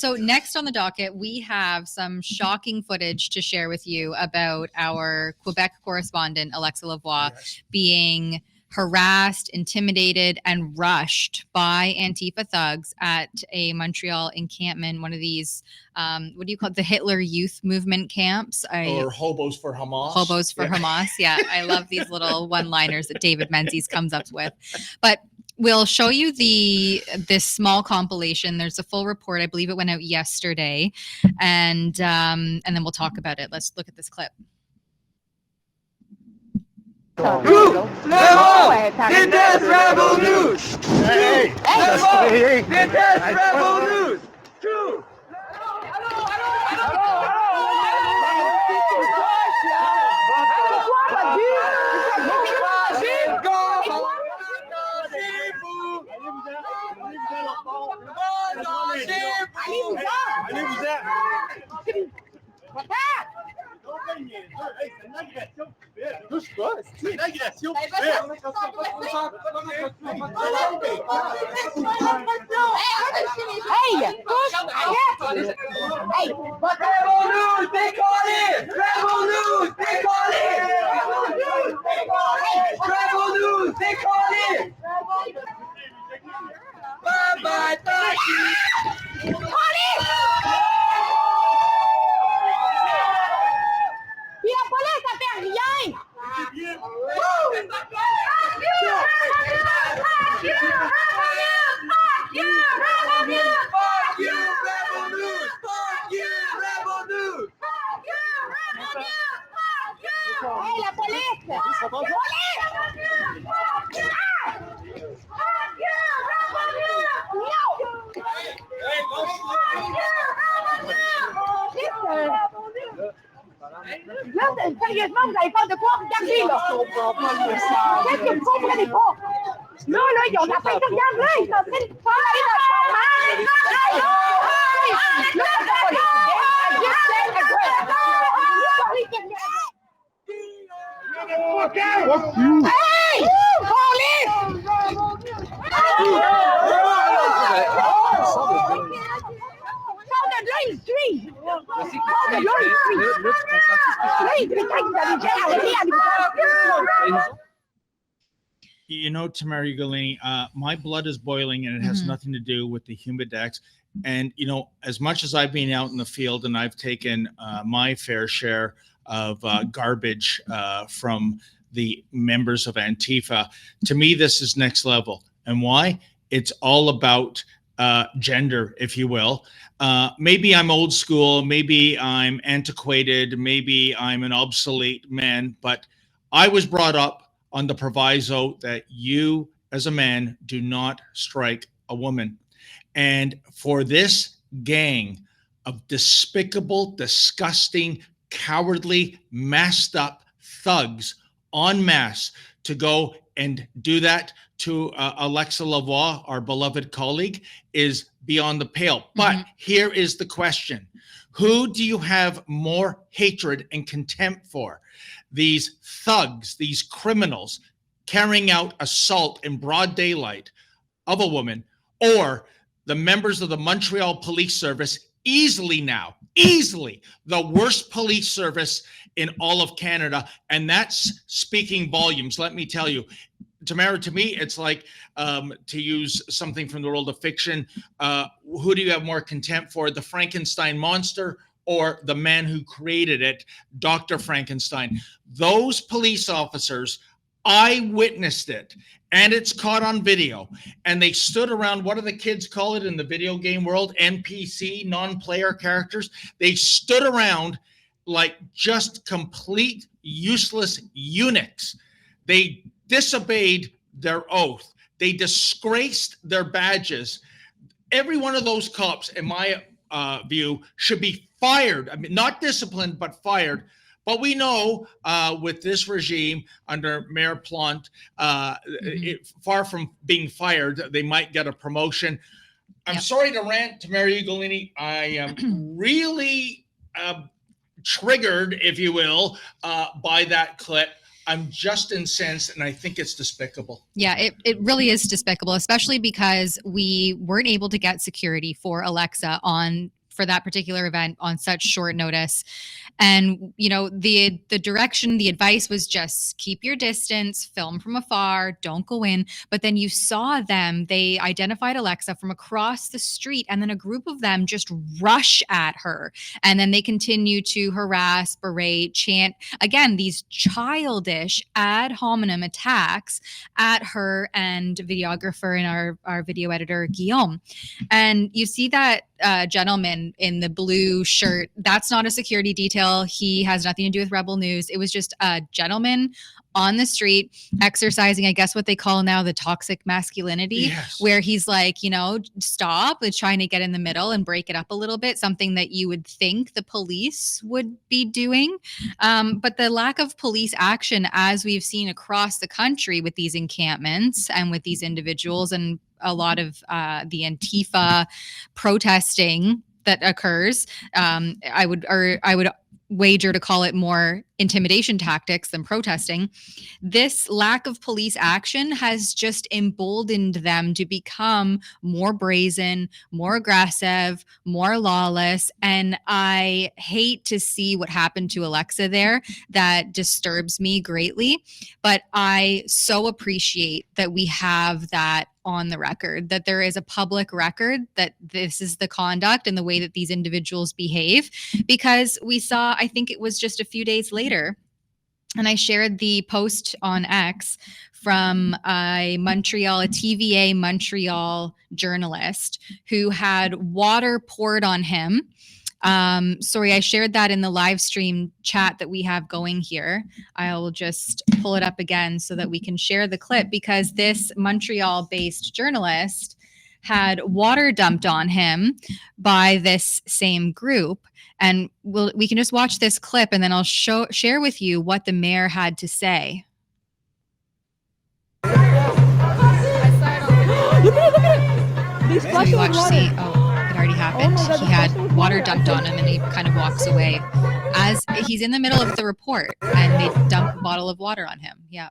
So next on the docket, we have some shocking footage to share with you about our Quebec correspondent, Alexia Lavoie, being harassed, intimidated, and rushed by Antifa thugs at a Montreal encampment, one of these, what do you call it, the Hitler Youth Movement camps? Or hobos for Hamas. Hobos for Hamas, yeah. I love these little one-liners that David Menzies comes up with. But we'll show you this small compilation. There's a full report. I believe it went out yesterday. And then we'll talk about it. Let's look at this clip. Rebel news! Hey! Rebel news! True! Là, sérieusement, vous n'avez pas de quoi regarder, là. Qu'est-ce que vous comprenez pas? Là, ils ont la tête de regarder, là. Ils sont en train de parler dans le chômage. Là, hey! You know, Tamara Ugolini, my blood is boiling, and it has nothing to do with the humidex. And, you know, as much as I've been out in the field and I've taken my fair share of garbage from the members of Antifa, to me, this is next level. And why? It's all about gender, if you will. Maybe I'm old school, maybe I'm antiquated, maybe I'm an obsolete man, but I was brought up on the proviso that you as a man do not strike a woman. And for this gang of despicable, disgusting, cowardly, masked up thugs en masse to go and do that to Alexia Lavoie, our beloved colleague, is beyond the pale. But here is the question. Who do you have more hatred and contempt for? These thugs, these criminals carrying out assault in broad daylight of a woman, or the members of the Montreal Police Service, easily the worst police service in all of Canada. And that's speaking volumes, let me tell you. Tamara, to me, it's like, to use something from the world of fiction, who do you have more contempt for, the Frankenstein monster or the man who created it, Dr. Frankenstein? Those police officers, I witnessed it, and it's caught on video, and they stood around, what do the kids call it in the video game world? NPC, non-player characters. They stood around like just complete useless eunuchs. They disobeyed their oath. They disgraced their badges. Every one of those cops, in my view, should be fired. I mean, not disciplined, but fired. But we know with this regime under Mayor Plante, far from being fired, they might get a promotion. I'm sorry to rant, Tamara Ugolini. I am really triggered, if you will, by that clip. I'm just incensed, and I think it's despicable. Yeah, it really is despicable, especially because we weren't able to get security for Alexia for that particular event on such short notice. And, you know, the direction, the advice was just keep your distance, film from afar, don't go in. But then you saw them, they identified Alexia from across the street, and then a group of them just rush at her. And then they continue to harass, berate, chant, again, these childish ad hominem attacks at her and videographer and our video editor, Guillaume. And you see that gentleman in the blue shirt, that's not a security detail. He has nothing to do with Rebel News. It was just a gentleman on the street exercising, I guess what they call now the toxic masculinity, Yes. where he's like, you know, stop, trying to get in the middle and break it up a little bit, something that you would think the police would be doing. But the lack of police action, as we've seen across the country with these encampments and with these individuals and a lot of the Antifa protesting that occurs, I would wager to call it more intimidation tactics than protesting. This lack of police action has just emboldened them to become more brazen, more aggressive, more lawless. And I hate to see what happened to Alexia there. That disturbs me greatly. But I so appreciate that we have that on the record, that there is a public record that this is the conduct and the way that these individuals behave, because we saw, I think it was just a few days later, and I shared the post on X from a TVA Montreal journalist who had water poured on him. Sorry, I shared that in the live stream chat that we have going here. I'll just pull it up again so that we can share the clip, because this Montreal-based journalist had water dumped on him by this same group. And we can just watch this clip, and then I'll share with you what the mayor had to say. These So we watch, see, it already happened. He had water dumped on him, and he kind of walks away as he's in the middle of the report, and they dump a bottle of water on him. Yeah.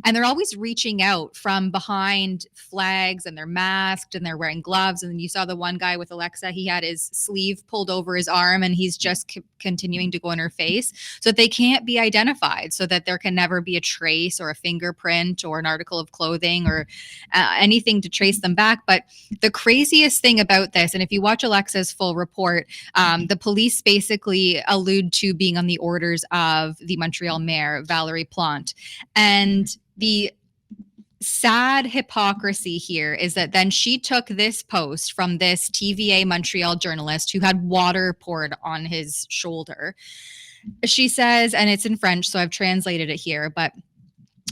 And they're always reaching out from behind flags, and they're masked and they're wearing gloves. And then you saw the one guy with Alexia, he had his sleeve pulled over his arm, and he's just continuing to go in her face so that they can't be identified, so that there can never be a trace or a fingerprint or an article of clothing or anything to trace them back. But the craziest thing about this, and if you watch Alexia's full report, the police basically allude to being on the orders of the Montreal mayor, Valérie Plante. And the sad hypocrisy here is that then she took this post from this TVA Montreal journalist who had water poured on his shoulder. She says, and it's in French, so I've translated it here, but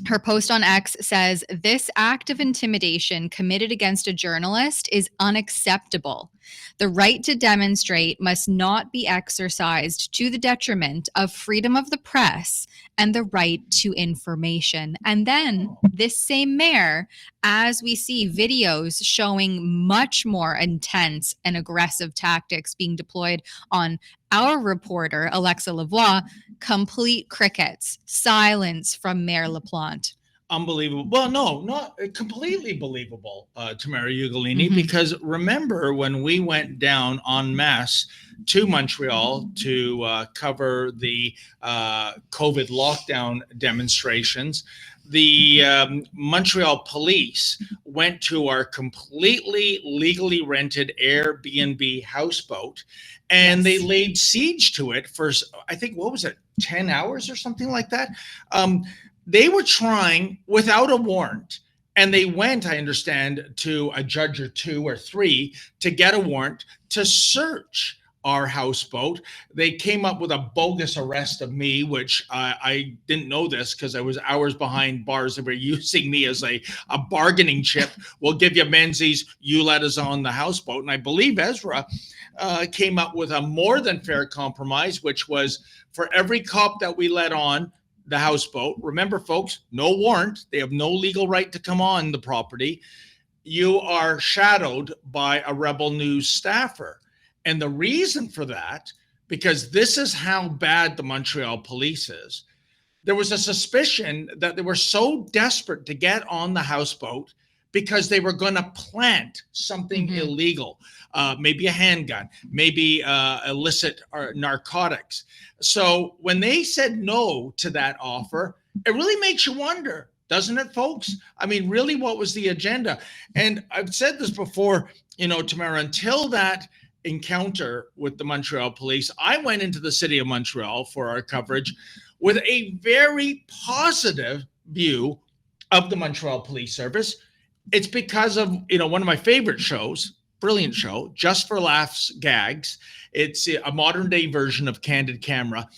her post on X says, "This act of intimidation committed against a journalist is unacceptable. The right to demonstrate must not be exercised to the detriment of freedom of the press and the right to information." And then this same mayor, as we see videos showing much more intense and aggressive tactics being deployed on our reporter, Alexia Lavoie, complete crickets, silence from Mayor LaPlante. Unbelievable. Well, no, not completely believable, Tamara Ugolini, because remember when we went down en masse to Montreal to cover the COVID lockdown demonstrations, the Montreal Police went to our completely legally rented Airbnb houseboat, and they laid siege to it for, I think, what was it, 10 hours or something like that? They were trying without a warrant, and they went, I understand, to a judge or two or three to get a warrant to search our houseboat. They came up with a bogus arrest of me, which I didn't know this because I was hours behind bars. They were using me as a bargaining chip. We'll give you Menzies, you let us on the houseboat. And I believe Ezra came up with a more than fair compromise, which was for every cop that we let on the houseboat, remember folks, no warrant, they have no legal right to come on the property, you are shadowed by a Rebel News staffer. And the reason for that, because this is how bad the Montreal Police is, there was a suspicion that they were so desperate to get on the houseboat because they were going to plant something illegal, maybe a handgun, maybe illicit or narcotics. So when they said no to that offer, it really makes you wonder, doesn't it, folks? I mean, really, what was the agenda? And I've said this before, Tamara, until that encounter with the Montreal Police, I went into the city of Montreal for our coverage with a very positive view of the Montreal Police Service. It's because of, one of my favorite shows, brilliant show, Just for Laughs Gags. It's a modern day version of Candid Camera.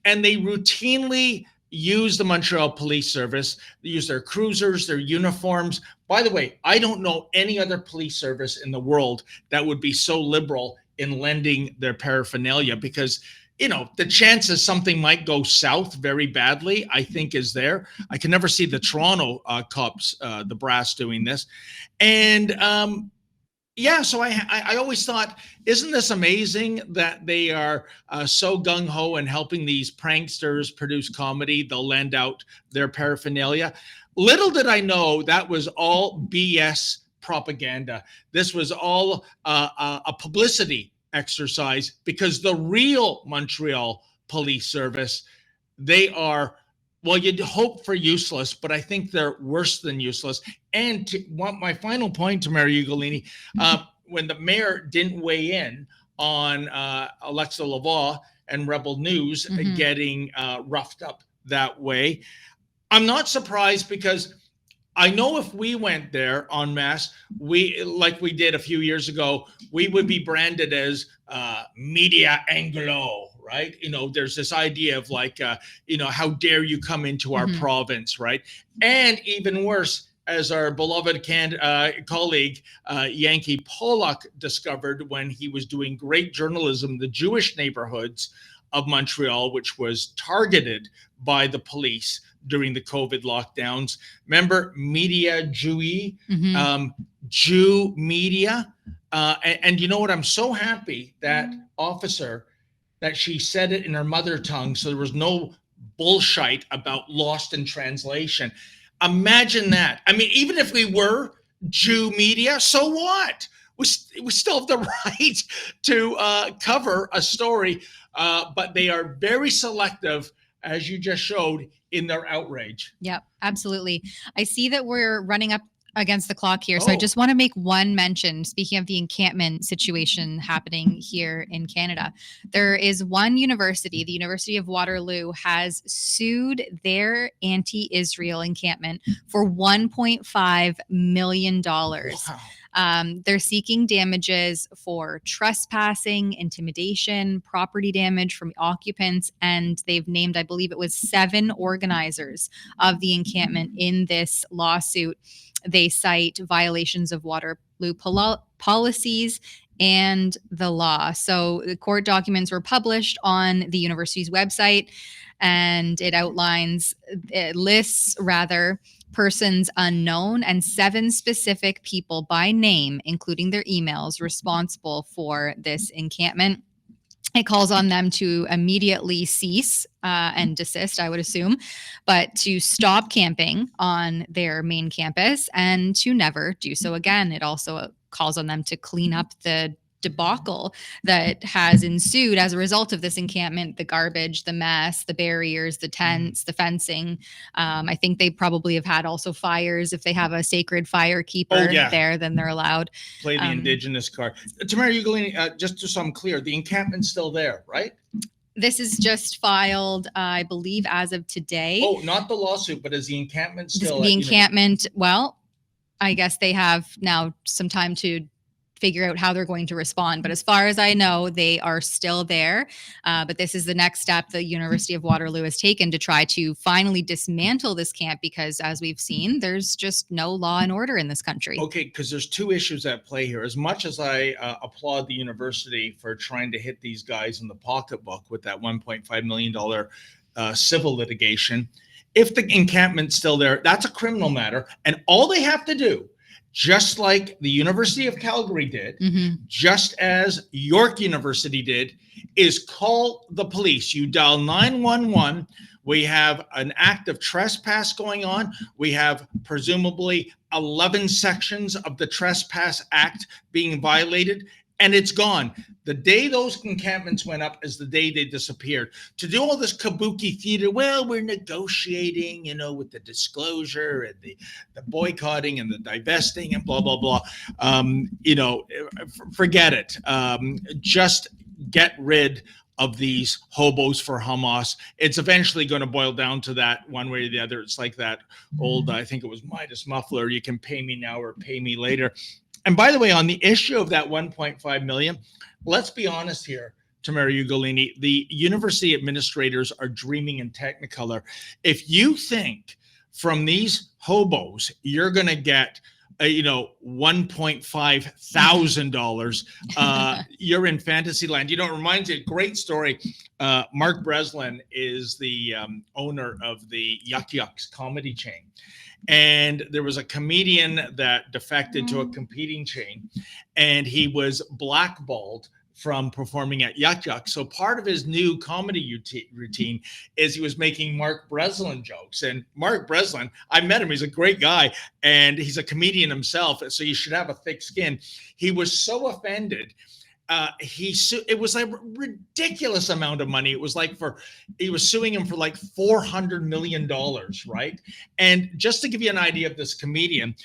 And they routinely use the Montreal Police Service. They use their cruisers, their uniforms. By the way, I don't know any other police service in the world that would be so liberal in lending their paraphernalia, because the chances something might go south very badly, I think, is there. I can never see the Toronto cops, the brass, doing this. And so I always thought, isn't this amazing that they are so gung-ho and helping these pranksters produce comedy? They'll lend out their paraphernalia. Little did I know that was all BS propaganda. This was all a publicity exercise, because the real Montreal Police Service, they are, well, you'd hope for useless, but I think they're worse than useless. And my final point, Tamara Ugolini, when the mayor didn't weigh in on Alexia Lavoie and Rebel News getting roughed up that way, I'm not surprised, because I know if we went there en masse, like we did a few years ago, we would be branded as media Anglo, right? There's this idea of like, how dare you come into our province, right? And even worse, as our beloved colleague Yankee Pollock discovered when he was doing great journalism in the Jewish neighborhoods of Montreal, which was targeted by the police during the COVID lockdowns. Remember Media Jewy, Jew media. And you know what? I'm so happy that officer, that she said it in her mother tongue, so there was no bullshit about lost in translation. Imagine that. I mean, even if we were Jew media, so what? We still have the right to cover a story, but they are very selective, as you just showed, in their outrage. Yep, absolutely. I see that we're running up against the clock here. So I just want to make one mention, speaking of the encampment situation happening here in Canada. There is one university, the University of Waterloo, has sued their anti-Israel encampment for $1.5 million. Wow. They're seeking damages for trespassing, intimidation, property damage from occupants, and they've named, I believe it was 7 organizers of the encampment in this lawsuit. They cite violations of Waterloo policies and the law. So the court documents were published on the university's website, and it lists persons unknown and 7 specific people by name, including their emails, responsible for this encampment. It calls on them to immediately cease and desist, I would assume, but to stop camping on their main campus and to never do so again. It also calls on them to clean up the debacle that has ensued as a result of this encampment, the garbage, the mess, the barriers, the tents, the fencing. I think they probably have had also fires. If they have a sacred fire keeper there, then they're allowed. Play the indigenous card. Tamara Ugolini, just so I'm clear, the encampment's still there, right? This is just filed, I believe, as of today. Oh, not the lawsuit, but is the encampment still? The encampment, well, I guess they have now some time to figure out how they're going to respond. But as far as I know, they are still there. But this is the next step the University of Waterloo has taken to try to finally dismantle this camp, because as we've seen, there's just no law and order in this country. Okay, because there's 2 issues at play here. As much as I applaud the university for trying to hit these guys in the pocketbook with that $1.5 million civil litigation, if the encampment's still there, that's a criminal matter. And all they have to do, just like the University of Calgary did, just as York University did, is call the police. You dial 911 We have an act of trespass going on. We have presumably 11 sections of the Trespass Act being violated, and it's gone. The day those encampments went up is the day they disappeared. To do all this kabuki theater, well, we're negotiating, with the disclosure and the boycotting and the divesting and blah, blah, blah. Forget it. Just get rid of these hobos for Hamas. It's eventually going to boil down to that one way or the other. It's like that old, I think it was Midas Muffler, you can pay me now or pay me later. And by the way, on the issue of that 1.5 million, let's be honest here, Tamara Ugolini, the university administrators are dreaming in Technicolor. If you think from these hobos, you're going to get $1.5 thousand, you're in fantasy land. It reminds me, a great story. Mark Breslin is the owner of the Yuck Yucks comedy chain. And there was a comedian that defected to a competing chain, and he was blackballed from performing at Yuck Yuck. So part of his new comedy routine is he was making Mark Breslin jokes. And Mark Breslin, I met him. He's a great guy, and he's a comedian himself. So you should have a thick skin. He was so offended. It was a ridiculous amount of money. It was he was suing him for like $400 million, right? And just to give you an idea of this comedian,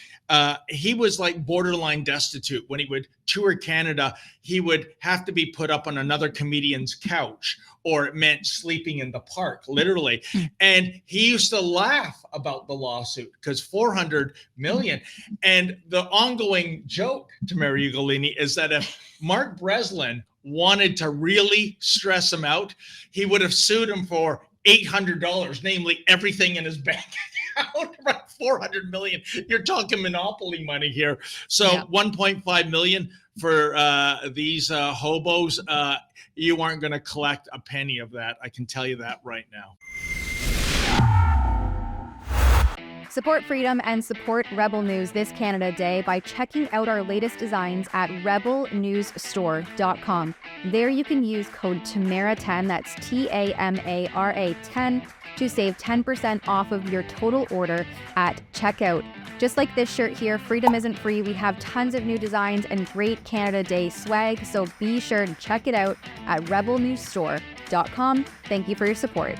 he was like borderline destitute. When he would tour Canada, he would have to be put up on another comedian's couch, or it meant sleeping in the park, literally. And he used to laugh about the lawsuit because $400 million. And the ongoing joke, Tamara Ugolini, is that if Mark Breslin wanted to really stress him out, he would have sued him for $800, namely everything in his bank account. About $400 million. You're talking monopoly money here. So yeah. 1.5 million for these hobos. You aren't going to collect a penny of that. I can tell you that right now. Support freedom and support Rebel News this Canada Day by checking out our latest designs at rebelnewsstore.com. There you can use code TAMARA10, that's TAMARA 10, to save 10% off of your total order at checkout. Just like this shirt here, freedom isn't free. We have tons of new designs and great Canada Day swag, so be sure to check it out at rebelnewsstore.com. Thank you for your support.